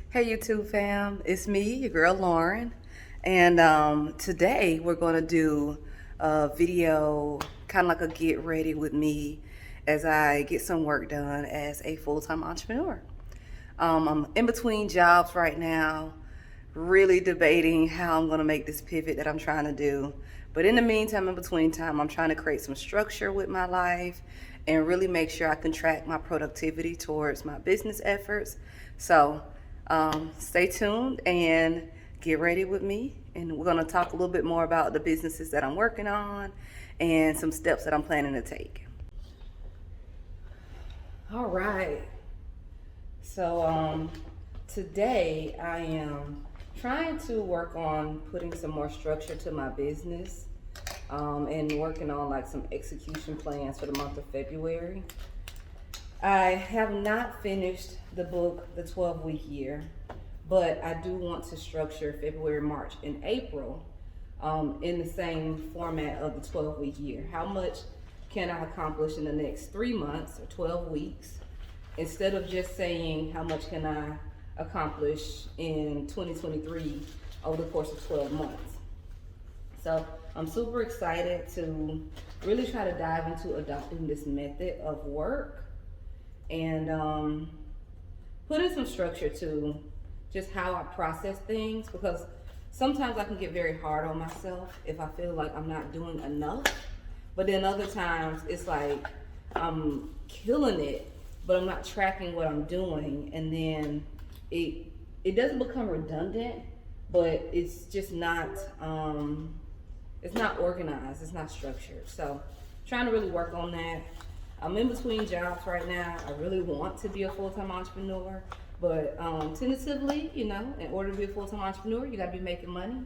Hey YouTube fam, it's me, your girl Lauren, and today we're going to do a video kind of like a get ready with me as I get some work done as a full-time entrepreneur. I'm in between jobs right now, really debating how I'm going to make this pivot that I'm trying to do. But in the meantime, in between time, I'm trying to create some structure with my life and really make sure I can track my productivity towards my business efforts. So stay tuned and get ready with me. And we're going to talk a little bit more about the businesses that I'm working on and some steps that I'm planning to take. All right. So today I am trying to work on putting some more structure to my business and working on like some execution plans for the month of February. I have not finished the book, The 12-Week Year, but I do want to structure February, March, and April in the same format of the 12-week year. How much can I accomplish in the next 3 months or 12 weeks? Instead of just saying how much can I accomplish in 2023 over the course of 12 months. So I'm super excited to really try to dive into adopting this method of work and putting some structure to just how I process things, because sometimes I can get very hard on myself if I feel like I'm not doing enough. But then other times it's like I'm killing it, but I'm not tracking what I'm doing, and then it doesn't become redundant, but it's just not it's not organized, it's not structured. So trying to really work on that. I'm in between jobs right now. I really want to be a full-time entrepreneur, but tentatively, in order to be a full-time entrepreneur, you got to be making money.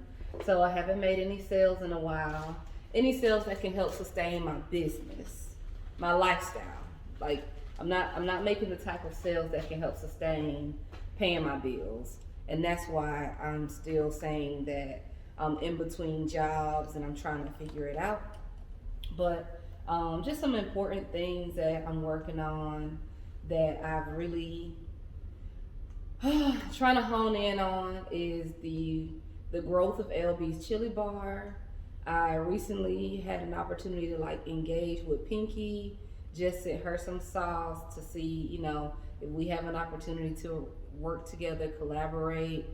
So I haven't made any sales in a while. Any sales that can help sustain my business, my lifestyle. Like I'm not making the type of sales that can help sustain paying my bills, and that's why I'm still saying that I'm in between jobs and I'm trying to figure it out. But just some important things that I'm working on that I've really trying to hone in on is the growth of LB's Chili Bar. I recently had an opportunity to like engage with Pinky, just sent her some sauce to see, if we have an opportunity to work together, collaborate,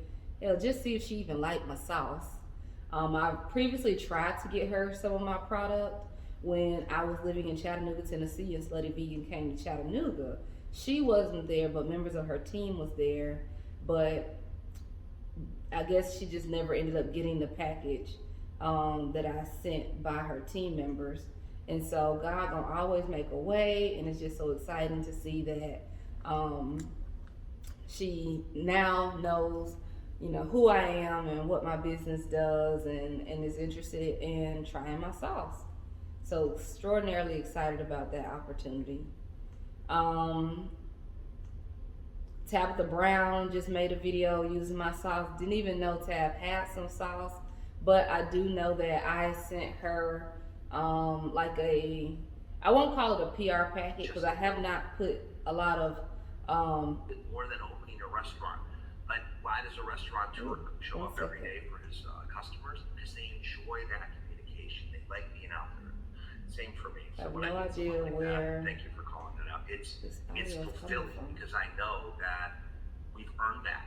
just see if she even liked my sauce. I previously tried to get her some of my product when I was living in Chattanooga, Tennessee, and Slutty Vegan came to Chattanooga. She wasn't there, but members of her team was there. But I guess she just never ended up getting the package that I sent by her team members. And so God gonna always make a way, and it's just so exciting to see that she now knows, who I am and what my business does, and is interested in trying my sauce. So extraordinarily excited about that opportunity. Um, Tabitha Brown just made a video using my sauce. Didn't even know Tab had some sauce, but I do know that I sent her like I won't call it a PR packet because I have not put a lot of more than opening a restaurant. But why does a restaurateur show up every day for his customers? Because they enjoy that communication. They like being out there. Same for me. So I have no idea where. Thank you for calling that out. It's fulfilling because I know that we've earned that.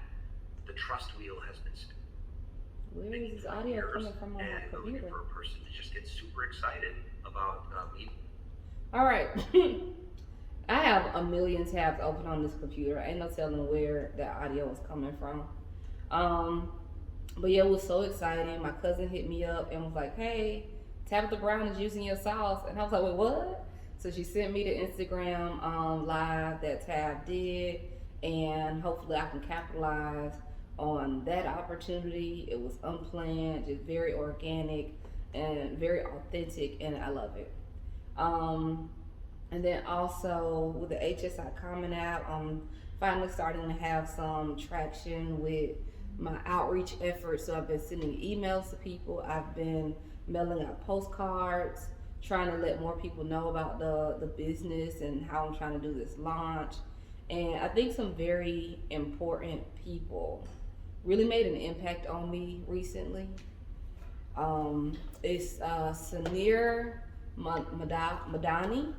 The trust wheel has been spinning. Where is this audio coming from on my computer? For a person to just get super excited about meeting. All right. I have a million tabs open on this computer. Ain't no telling where that audio is coming from. But yeah, it was so exciting. My cousin hit me up and was like, "Hey, Tabitha Brown is using your sauce," and I was like, "Wait, what?" So she sent me the Instagram live that Tab did, and hopefully I can capitalize on that opportunity. It was unplanned, just very organic and very authentic, and I love it. And then also with the HSI Common app, I'm finally starting to have some traction with my outreach efforts. So I've been sending emails to people. I've been mailing out postcards, trying to let more people know about the business and how I'm trying to do this launch. And I think some very important people really made an impact on me recently. It's Sanir Madani.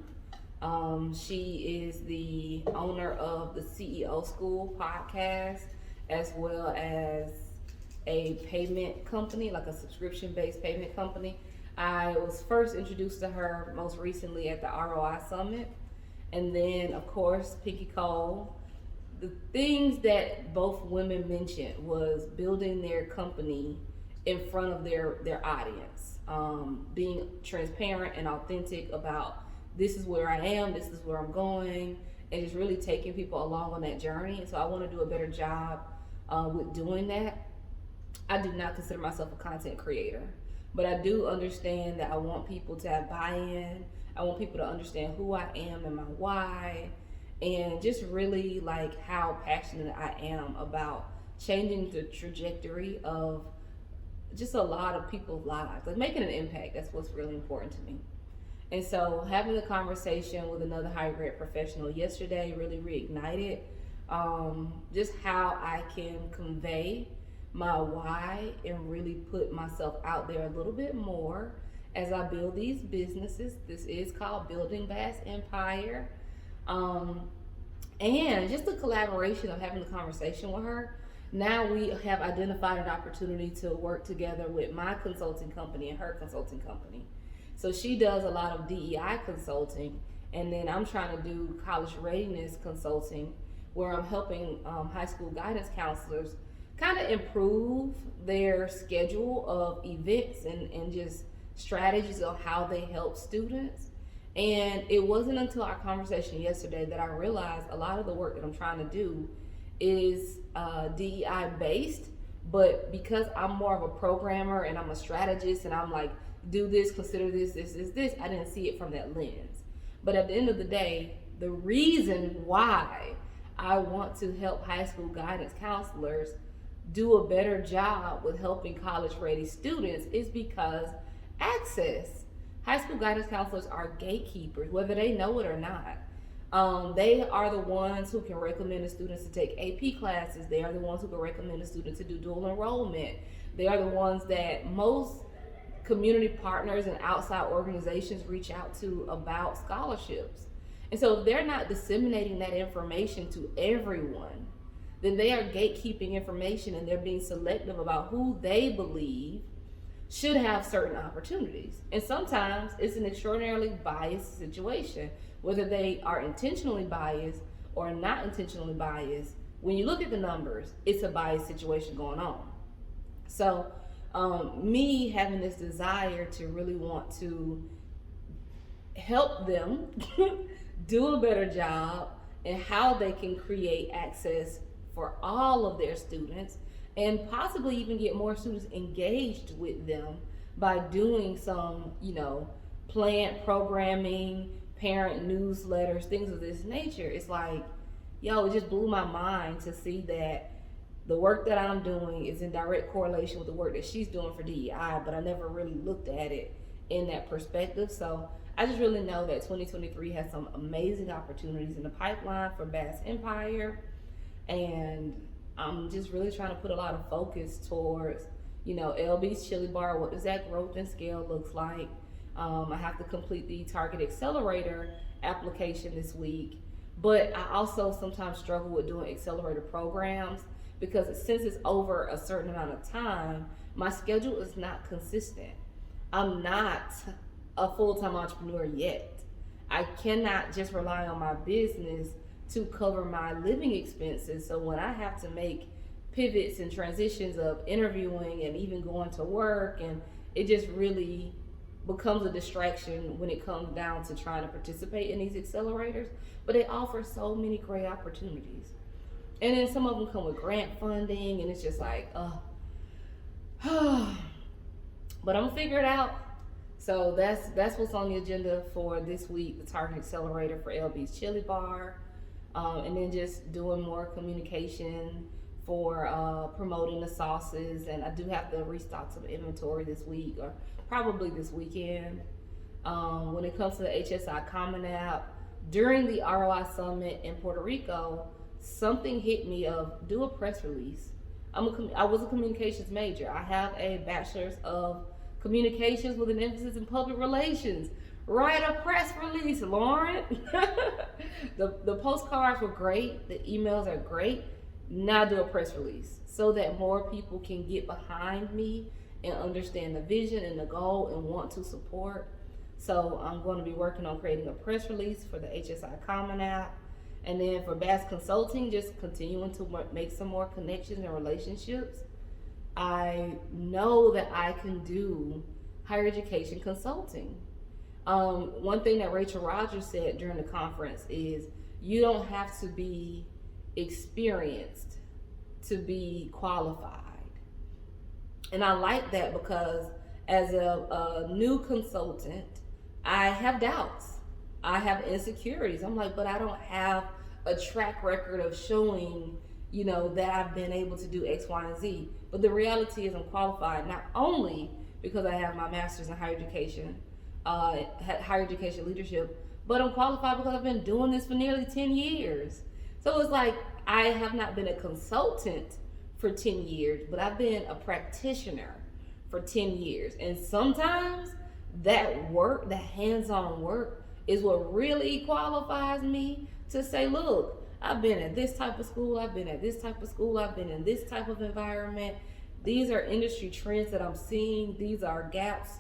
She is the owner of the CEO School podcast, as well as a payment company, like a subscription based payment company. I was first introduced to her most recently at the ROI Summit. And then, of course, Pinky Cole. The things that both women mentioned was building their company in front of their audience, being transparent and authentic about this is where I am, this is where I'm going, and just really taking people along on that journey. And so I want to do a better job with doing that. I do not consider myself a content creator, but I do understand that I want people to have buy-in. I want people to understand who I am and my why, and just really like how passionate I am about changing the trajectory of just a lot of people's lives, like making an impact. That's what's really important to me. And so having a conversation with another higher grade professional yesterday really reignited just how I can convey my why and really put myself out there a little bit more as I build these businesses. This is called Building Bass Empire. And just the collaboration of having the conversation with her. Now we have identified an opportunity to work together with my consulting company and her consulting company. So she does a lot of DEI consulting, and then I'm trying to do college readiness consulting, where I'm helping high school guidance counselors kind of improve their schedule of events and just strategies of how they help students. And it wasn't until our conversation yesterday that I realized a lot of the work that I'm trying to do is DEI based, but because I'm more of a programmer and I'm a strategist and I'm like, do this, consider this, this, I didn't see it from that lens. But at the end of the day, the reason why I want to help high school guidance counselors do a better job with helping college ready students is because access. High school guidance counselors are gatekeepers, whether they know it or not. They are the ones who can recommend the students to take AP classes. They are the ones who can recommend the students to do dual enrollment. They are the ones that most community partners and outside organizations reach out to about scholarships. And so if they're not disseminating that information to everyone, then they are gatekeeping information and they're being selective about who they believe should have certain opportunities. And sometimes it's an extraordinarily biased situation, whether they are intentionally biased or not intentionally biased. When you look at the numbers, it's a biased situation going on. So me having this desire to really want to help them do a better job and how they can create access for all of their students and possibly even get more students engaged with them by doing some, planned programming, parent newsletters, things of this nature. It's like, it just blew my mind to see that the work that I'm doing is in direct correlation with the work that she's doing for DEI, but I never really looked at it in that perspective. So I just really know that 2023 has some amazing opportunities in the pipeline for Bass Empire. And I'm just really trying to put a lot of focus towards, LB's Chili Bar. What does that growth and scale looks like? I have to complete the Target Accelerator application this week, but I also sometimes struggle with doing accelerator programs because since it's over a certain amount of time, my schedule is not consistent. I'm not a full-time entrepreneur yet. I cannot just rely on my business to cover my living expenses. So when I have to make pivots and transitions of interviewing and even going to work, and it just really becomes a distraction when it comes down to trying to participate in these accelerators. But they offer so many great opportunities. And then some of them come with grant funding, and it's just like, but I'm gonna figure it out. So that's what's on the agenda for this week, the Target Accelerator for LB's Chili Bar. And then just doing more communication for promoting the sauces. And I do have to restock some inventory this week or probably this weekend. When it comes to the HSI Common App, during the ROI Summit in Puerto Rico, something hit me of do a press release. I was a communications major. I have a bachelor's of communications with an emphasis in public relations. Write a press release, Lauren. The postcards were great. The emails are great. Now do a press release so that more people can get behind me and understand the vision and the goal and want to support. So I'm going to be working on creating a press release for the HSI Common App. And then for Bass Consulting, just continuing to make some more connections and relationships. I know that I can do higher education consulting. One thing that Rachel Rogers said during the conference is you don't have to be experienced to be qualified. And I like that because as a new consultant, I have doubts. I have insecurities. I'm like, but I don't have a track record of showing, that I've been able to do X, Y, and Z. But the reality is I'm qualified not only because I have my master's in higher education leadership, but I'm qualified because I've been doing this for nearly 10 years. So it's like I have not been a consultant for 10 years, but I've been a practitioner for 10 years. And sometimes that work, the hands-on work, is what really qualifies me to say, look, I've been at this type of school, I've been at this type of school, I've been in this type of environment. These are industry trends that I'm seeing. These are gaps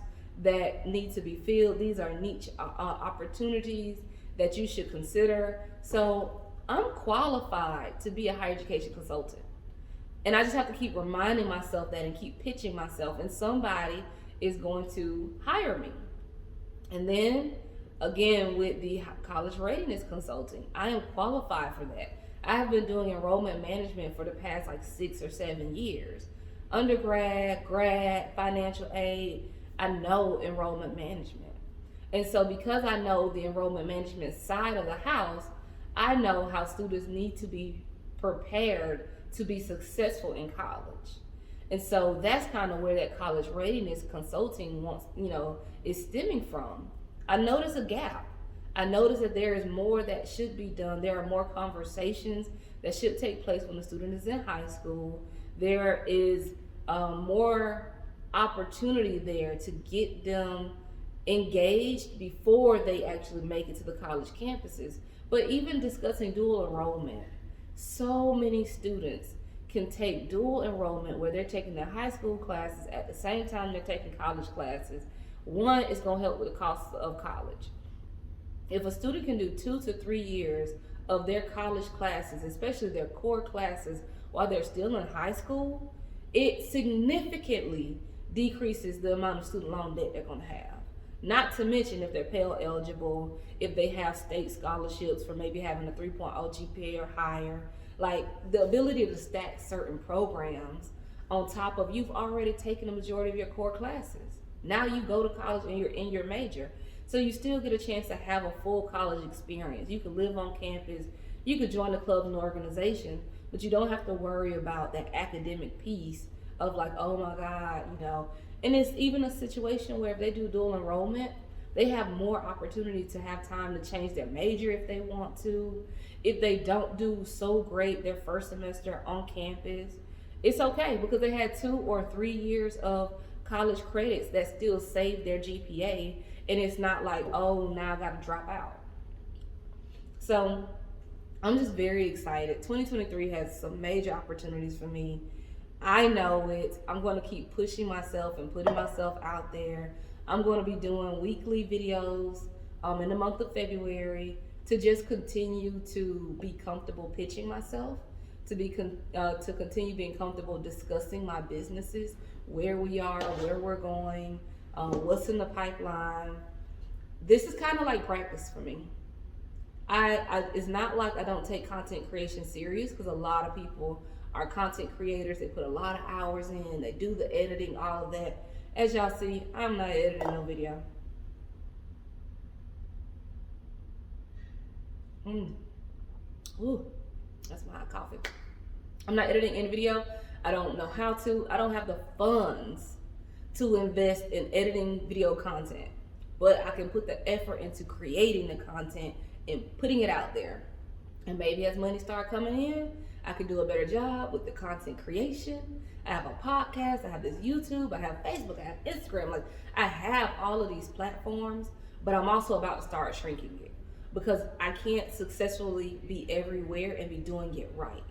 that need to be filled. These are niche opportunities that you should consider. So I'm qualified to be a higher education consultant. And I just have to keep reminding myself that and keep pitching myself, and somebody is going to hire me. And then again, with the college readiness consulting, I am qualified for that. I have been doing enrollment management for the past 6 or 7 years. Undergrad, grad, financial aid, I know enrollment management. And so because I know the enrollment management side of the house, I know how students need to be prepared to be successful in college. And so that's kind of where that college readiness consulting is stemming from. I notice a gap. I notice that there is more that should be done. There are more conversations that should take place when the student is in high school. There is more opportunity there to get them engaged before they actually make it to the college campuses. But even discussing dual enrollment, so many students can take dual enrollment where they're taking their high school classes at the same time they're taking college classes. One, is going to help with the cost of college. If a student can do 2 to 3 years of their college classes, especially their core classes, while they're still in high school, it significantly decreases the amount of student loan debt they're going to have. Not to mention if they're Pell eligible, if they have state scholarships for maybe having a 3.0 GPA or higher. Like the ability to stack certain programs on top of you've already taken the majority of your core classes. Now you go to college and you're in your major. So you still get a chance to have a full college experience. You can live on campus, you could join the clubs and organization, but you don't have to worry about that academic piece of oh my God, And it's even a situation where if they do dual enrollment, they have more opportunity to have time to change their major if they want to. If they don't do so great their first semester on campus, it's okay because they had 2 or 3 years of college credits that still save their GPA, and it's not oh, now I got to drop out. So I'm just very excited. 2023 has some major opportunities for me. I know it. I'm going to keep pushing myself and putting myself out there. I'm going to be doing weekly videos in the month of February to just continue to be comfortable pitching myself, to continue being comfortable discussing my businesses, where we are, where we're going, what's in the pipeline. This is kind of like practice for me. It's not like I don't take content creation serious, because a lot of people are content creators. They put a lot of hours in, they do the editing, all of that. As y'all see, I'm not editing no video. Ooh, that's my hot coffee. I'm not editing any video. I don't know how to. I don't have the funds to invest in editing video content, but I can put the effort into creating the content and putting it out there. And maybe as money start coming in, I can do a better job with the content creation. I have a podcast, I have this YouTube, I have Facebook, I have Instagram. Like, I have all of these platforms, but I'm also about to start shrinking it because I can't successfully be everywhere and be doing it right.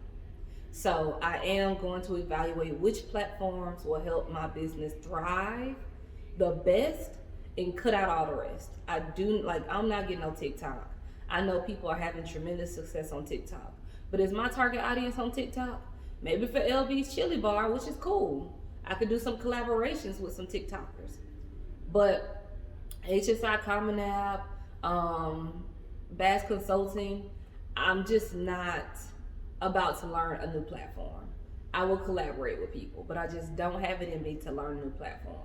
So I am going to evaluate which platforms will help my business thrive the best and cut out all the rest. I'm not getting no TikTok. I know people are having tremendous success on TikTok. But is my target audience on TikTok? Maybe for LB's Chili Bar, which is cool. I could do some collaborations with some TikTokers. But HSI Common App, Bass Consulting, I'm just not about to learn a new platform. I will collaborate with people, but I just don't have it in me to learn a new platform.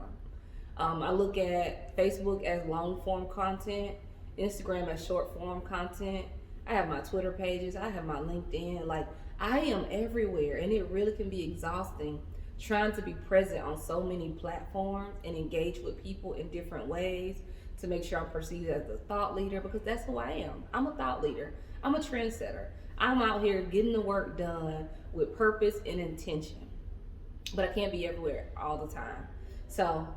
I look at Facebook as long form content, Instagram as short form content. I have my Twitter pages, I have my LinkedIn. Like, I am everywhere, and it really can be exhausting trying to be present on so many platforms and engage with people in different ways to make sure I'm perceived as a thought leader, because that's who I am. I'm a thought leader. I'm a trendsetter. I'm out here getting the work done with purpose and intention, but I can't be everywhere all the time. So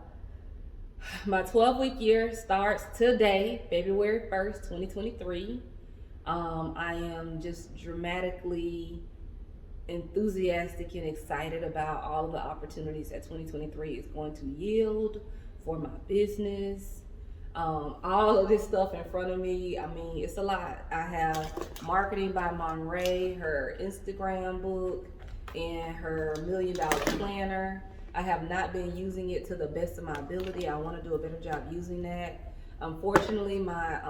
my 12-week year starts today, February 1st, 2023. I am just dramatically enthusiastic and excited about all of the opportunities that 2023 is going to yield for my business. All of this stuff in front of me, I mean, it's a lot. I have Marketing by Monray, her Instagram book, and her $1 Million Planner. I have not been using it to the best of my ability. I want to do a better job using that. Unfortunately, my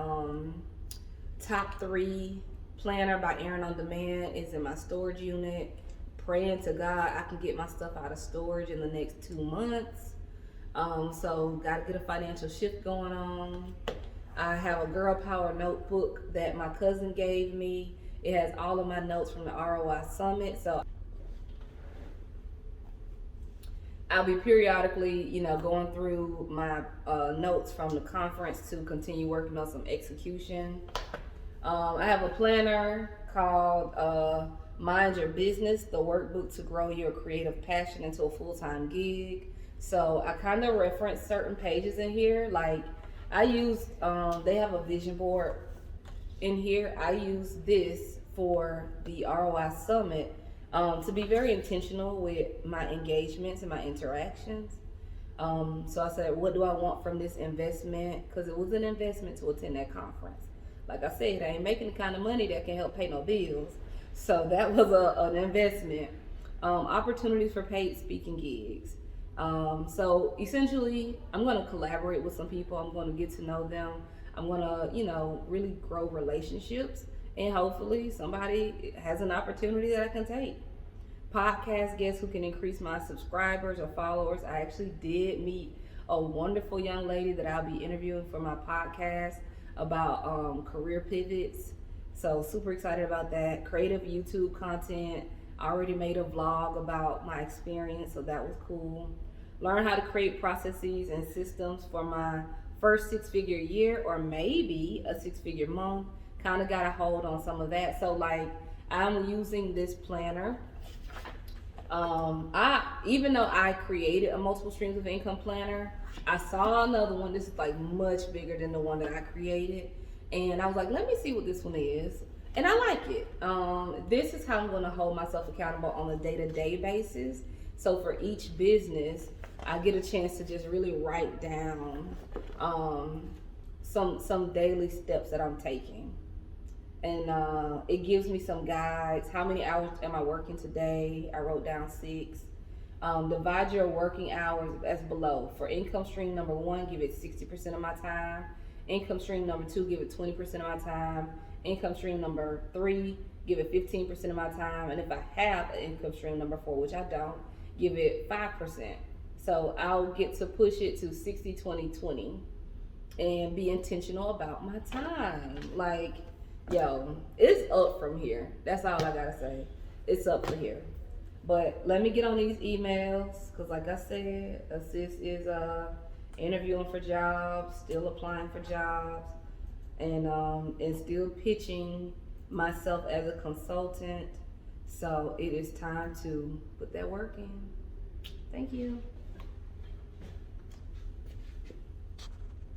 top 3 planner by Aaron on Demand is in my storage unit. Praying to God I can get my stuff out of storage in the next 2 months. So got to get a financial shift going on. I have a Girl Power notebook that my cousin gave me. It has all of my notes from the ROI Summit. So I'll be periodically, going through my notes from the conference to continue working on some execution. I have a planner called Mind Your Business, the workbook to grow your creative passion into a full-time gig. So I kind of reference certain pages in here. Like I use, they have a vision board in here. I use this for the ROI Summit to be very intentional with my engagements and my interactions. So I said, what do I want from this investment? Because it was an investment to attend that conference. Like I said, I ain't making the kind of money that can help pay no bills. So that was an investment. Opportunities for paid speaking gigs. So essentially, I'm going to collaborate with some people. I'm going to get to know them. I'm going to, really grow relationships. And hopefully somebody has an opportunity that I can take. Podcast guests who can increase my subscribers or followers. I actually did meet a wonderful young lady that I'll be interviewing for my podcast about career pivots. So super excited about that. Creative YouTube content. I already made a vlog about my experience, so that was cool. Learn how to create processes and systems for my first 6-figure year, or maybe a 6-figure month. Kind of got a hold on some of that. So like I'm using this planner. Even though I created a multiple streams of income planner, I saw another one. This is like much bigger than the one that I created. And I was like, let me see what this one is. And I like it. This is how I'm going to hold myself accountable on a day-to-day basis. So for each business, I get a chance to just really write down some daily steps that I'm taking. And it gives me some guides. How many hours am I working today? I wrote down 6. Divide your working hours as below. For income stream number 1, give it 60% of my time. Income stream number 2, give it 20% of my time. Income stream number 3, give it 15% of my time. And if I have an income stream number 4, which I don't, give it 5%. So I'll get to push it to 60, 20, 20 and be intentional about my time. Like, yo, it's up from here. That's all I gotta say. It's up from here. But let me get on these emails, because like I said, Assist is interviewing for jobs, still applying for jobs. and still pitching myself as a consultant. So it is time to put that work in. Thank you.